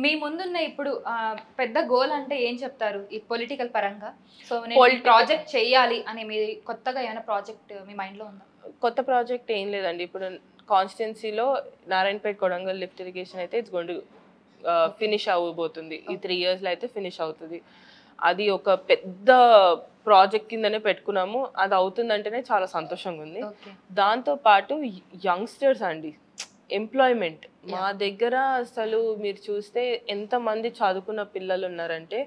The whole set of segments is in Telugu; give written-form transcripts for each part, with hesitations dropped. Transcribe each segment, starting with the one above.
మీ ముందున్న ఇప్పుడు పెద్ద గోల్ అంటే ఏం చెప్తారు ఈ పొలిటికల్ పరంగా? సో నేను ప్రాజెక్ట్ చేయాలి అని మీ కొత్తగా ఏమైనా ప్రాజెక్ట్ మీ మైండ్లో ఉందా? కొత్త ప్రాజెక్ట్ ఏం లేదండి. ఇప్పుడు కాన్స్టిట్యున్సీలో నారాయణపేట కొడంగల్ లిఫ్ట్ ఇరిగేషన్ అయితే ఇట్స్ గోయింగ్ టు ఫినిష్ అవ్వబోతుంది. ఈ 3 yearsలో అయితే ఫినిష్ అవుతుంది. అది ఒక పెద్ద ప్రాజెక్ట్ కిందనే పెట్టుకున్నాము. అది అవుతుందంటేనే చాలా సంతోషంగా ఉంది. దాంతో పాటు యంగ్స్టర్స్ అండి, ఎంప్లాయ్మెంట్ మా దగ్గర అసలు మీరు చూస్తే ఎంతమంది చదువుకున్న పిల్లలు ఉన్నారంటే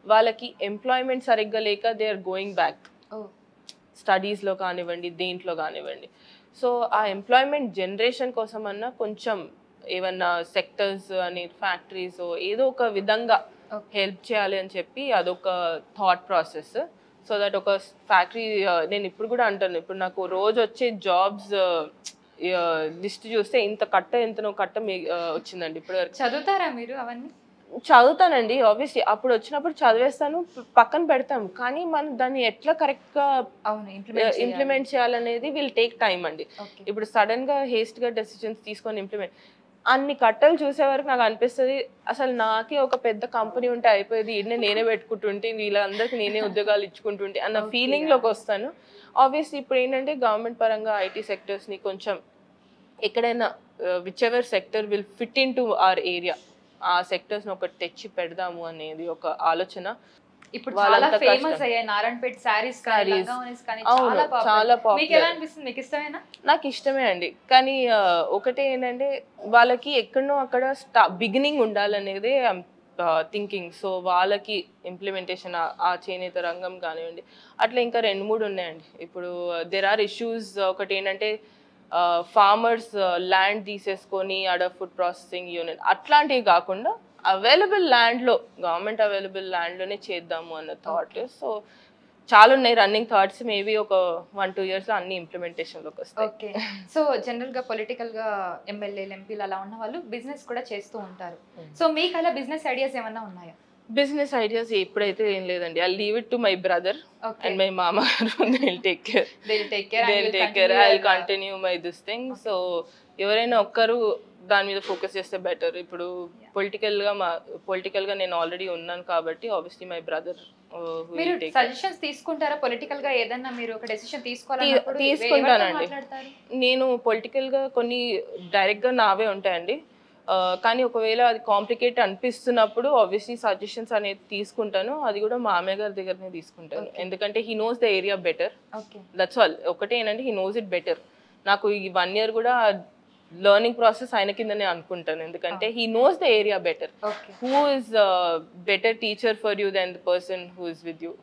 వాళ్ళకి ఎంప్లాయ్మెంట్ సరిగ్గా లేక దే ఆర్ గోయింగ్ బ్యాక్ స్టడీస్లో కానివ్వండి, దేంట్లో కానివ్వండి. సో ఆ ఎంప్లాయ్మెంట్ జనరేషన్ కోసం అన్నా కొంచెం ఏమన్నా సెక్టర్స్ అని ఫ్యాక్టరీస్ ఏదో ఒక విధంగా హెల్ప్ చేయాలి అని చెప్పి అదొక థాట్ ప్రాసెస్. సో దట్ ఒక ఫ్యాక్టరీ నేను ఇప్పుడు కూడా అంటాను, ఇప్పుడు నాకు రోజు వచ్చే జాబ్స్ లిస్ట్ చూస్తే ఇంత కట్ట ఎంతనో కట్ట వచ్చిందండి ఇప్పుడు. చదువుతారా మీరు అవన్నీ? చదువుతానండి ఆబ్వియస్లీ. అప్పుడు వచ్చినప్పుడు చదివేస్తాను, పక్కన పెడతాము. కానీ మనం దాన్ని ఎట్లా కరెక్ట్గా ఇంప్లిమెంట్ చేయాలనేది విల్ టేక్ టైం అండి. ఇప్పుడు సడన్గా హేస్ట్గా డెసిషన్స్ తీసుకొని ఇంప్లిమెంట్ అన్ని కట్టలు చూసే వరకు నాకు అనిపిస్తుంది అసలు నాకే ఒక పెద్ద కంపెనీ ఉంటే అయిపోయేది, ఈయనే నేనే పెట్టుకుంటుంటే వీళ్ళందరికీ నేనే ఉద్యోగాలు ఇచ్చుకుంటుంటే అన్న ఫీలింగ్లోకి వస్తాను. ఆబ్వియస్లీ ఇప్పుడు ఏంటంటే గవర్నమెంట్ పరంగా ఐటీ సెక్టర్స్ని కొంచెం ఎక్కడైనా which ever sector will fit in to our area, ఆ సెక్టర్స్ని ఒకటి తెచ్చి పెడదాము అనేది ఒక ఆలోచన. ఇప్పుడు చాలా ఫేమస్ అయ్యాయి నారాయణపేట సారీస్ కానీ చాలా మీకు ఎలా అనిపిస్తుంది? మీకు ఇష్టమేనా? నాకు ఇష్టమే అండి. కానీ ఒకటే ఏంటంటే వాళ్ళకి ఎక్కడనో అక్కడ బిగినింగ్ ఉండాలనేది థింకింగ్. సో వాళ్ళకి ఇంప్లిమెంటేషన్ ఆ చేనేత రంగం కానివ్వండి అట్లా ఇంకా 2-3 ఉన్నాయండి. ఇప్పుడు దెర్ ఆర్ ఇష్యూస్. ఒకటి ఏంటంటే ఫార్మర్స్ ల్యాండ్ తీసేసుకొని ఆడ ఫుడ్ ప్రాసెసింగ్ యూనిట్ అట్లాంటివి కాకుండా అవైలబుల్ ల్యాండ్లో, గవర్నమెంట్ అవైలబుల్ ల్యాండ్లోనే చేద్దాము అన్న థాట్. సో చాలా ఉన్నాయి రన్నింగ్ థాట్స్. మేబీ ఒక 1-2 yearsలో అన్ని ఇంప్లిమెంటేషన్లోకి వస్తాయి. ఓకే. సో జనరల్గా పొలిటికల్గా ఎమ్మెల్యేలు, ఎంపీలు అలా ఉన్న వాళ్ళు బిజినెస్ కూడా చేస్తూ ఉంటారు. సో మీకు అలా బిజినెస్ ఐడియాస్ ఏమన్నా ఉన్నాయా? బిజినెస్ ఐడియాస్ ఇప్పుడైతే ఏం లేదండి. I leave it to my brother and my మామ గారు. they'll take care. I'll continue my this thing. So ఎవరైనా ఒక్కరు దాని మీద ఫోకస్ చేస్తే బెటర్. ఇప్పుడు పొలిటికల్గా నేను ఆల్రెడీ ఉన్నాను కాబట్టి ఆబ్వియస్లీ మై బ్రదర్. మీరు సజెషన్స్ తీసుకుంటారా పొలిటికల్ గా? ఏదన్నా మీరు ఒక డెసిషన్ తీసుకోవాలన్నప్పుడు తీసుకుంటానండి. నేను పొలిటికల్గా కొన్ని డైరెక్ట్గా నావే ఉంటాయండి. కానీ ఒకవేళ అది కాంప్లికేట్ అనిపిస్తున్నప్పుడు ఆబ్వియస్లీ సజెషన్స్ అనేది తీసుకుంటాను. అది కూడా మా మామయ్య గారి దగ్గరనే తీసుకుంటాను. ఎందుకంటే he knows the area better. That's all. ఒకటే ఏంటంటే హీ నోస్ ఇట్ బెటర్. నాకు ఈ 1 year కూడా లర్నింగ్ ప్రాసెస్ ఆయన కిందనే అనుకుంటాను. ఎందుకంటే he knows the area better. Who is better teacher for you then the person who is with you.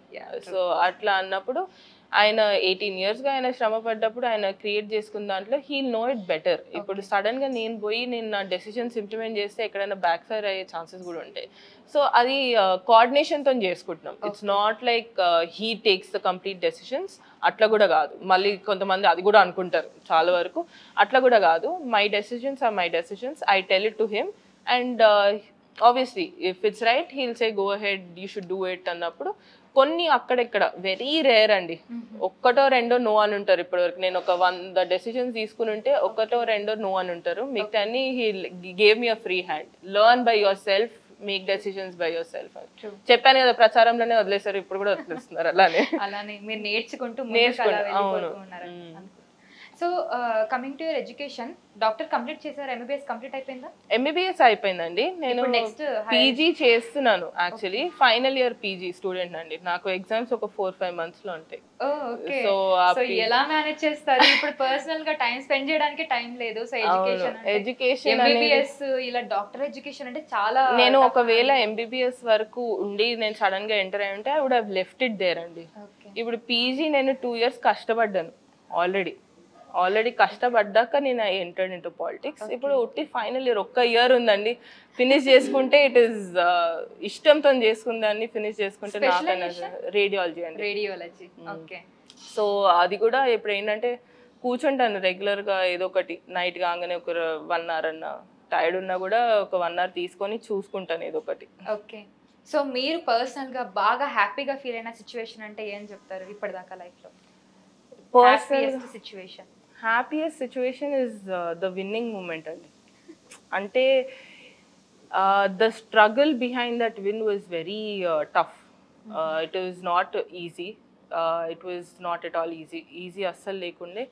So అట్లా అన్నప్పుడు ఆయన 18 yearsగా ఆయన శ్రమ పడ్డప్పుడు ఆయన క్రియేట్ చేసుకున్న దాంట్లో హీల్ నో ఇట్ బెటర్. ఇప్పుడు సడన్గా నేను నా డెసిషన్స్ ఇంప్లిమెంట్ చేస్తే ఎక్కడైనా బ్యాక్ ఫైర్ అయ్యే ఛాన్సెస్ కూడా ఉంటాయి. సో అది కోఆర్డినేషన్తో చేసుకుంటున్నాం. It's not like he takes the complete decisions. అట్లా కూడా కాదు. మళ్ళీ కొంతమంది అది కూడా అనుకుంటారు చాలా వరకు. అట్లా కూడా కాదు. My decisions are my decisions. I tell it to him and obviously if it's right he'll say go ahead, you should do it అన్నప్పుడు కొన్ని అక్కడెక్కడ వెరీ రేర్ అండి. ఒక్కటో రెండో నో అని ఉంటారు. ఇప్పటివరకు నేను ఒక 100 డెసిషన్స్ తీసుకుని ఉంటే ఒకటో రెండో నో అని ఉంటారు. మిగతా అన్ని he gave me a free hand. Learn by your self, make decisions by your self. చెప్పాను కదా, ప్రచారంలోనే వదిలేశారు, ఇప్పుడు కూడా వదిలేస్తున్నారు. అలానే మీరు నేర్చుకుంటూ. అవును. So coming to your education, doctor complete చేశారు, ఎంబీబీఎస్ కంప్లీట్ అయిపోయిందా? ఎంబీబీఎస్ అయిపోయిందండి. నేను నెక్స్ట్ పీజీ చేస్తున్నాను. Actually final year PG student అండి. నాకు ఎగ్జామ్స్ ఒక 4-5 months లో ఉంటాయి. సో ఎలా మేనేజ్ చేస్తారు? ఇప్పుడు పర్సనల్ గా టైం స్పెండ్ చేయడానికి టైం లేదు. సో ఎడ్యుకేషన్ ఎంబీబీఎస్ ఇలా డాక్టర్ ఎడ్యుకేషన్ అంటే చాలా. నేను ఒకవేళ ఎంబీబీఎస్ వరకు ఉండి నేను సడన్ గా ఎంటర్ అయి ఉంటే I would have left it there అండి. ఇప్పుడు పీజీ నేను 2 years కష్టపడ్డాను ఆల్రెడీ కష్టపడ్డాక నేను ఎంటర్డ్ ఇంటూ పాలిటిక్స్. ఇప్పుడు ఉట్టి ఫైనల్ ఇయర్ 1 year ఉందండి. ఫినిష్ చేసుకుంటే ఇట్ ఈస్ ఇష్టంతో చేసుకుందాన్ని ఫినిష్ చేసుకుంటే నాకన్నా రేడియాలజీ అండి. రేడియాలజీ. ఓకే. సో అది కూడా ఇప్పుడు ఏంటంటే కూర్చుంటాను రెగ్యులర్గా ఏదో ఒకటి. నైట్ కాగానే ఒక 1 hour అన్న టైర్డ్ ఉన్నా కూడా ఒక 1 hour తీసుకొని చూసుకుంటాను ఏదో ఒకటి. ఓకే. సో మీరు పర్సనల్గా బాగా హ్యాపీగా ఫీల్ అయిన సిచ్యువేషన్ అంటే ఏం చెప్తారు ఇప్పటిదాకా లైఫ్లో? Happiest situation is the winning moment అండి. అంటే The struggle behind that win was very tough. It was not easy. It was not at all easy అస్సలు లేకుండే.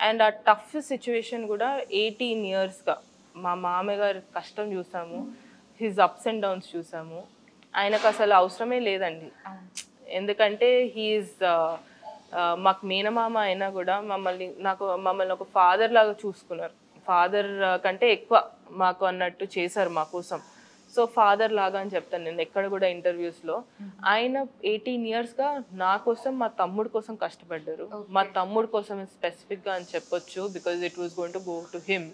అండ్ ఆ టఫ్ సిచ్యువేషన్ కూడా 18 yearsగా మా మామయ్య గారి కష్టం చూసాము, హిజ్ అప్స్ అండ్ డౌన్స్ చూసాము. ఆయనకు అసలు అవసరమే లేదండి, ఎందుకంటే హీఈస్ మాకు మేనమామ అయినా కూడా మమ్మల్ని ఒక ఫాదర్ లాగా చూసుకున్నారు. ఫాదర్ కంటే ఎక్కువ మాకు అన్నట్టు చేశారు మా కోసం. సో ఫాదర్ లాగా అని చెప్తాను నేను ఎక్కడ కూడా ఇంటర్వ్యూస్లో. ఆయన 18 yearsగా నా కోసం, మా తమ్ముడు కోసం కష్టపడ్డారు. మా తమ్ముడు కోసం స్పెసిఫిక్గా అని చెప్పొచ్చు, because it was going to go to him.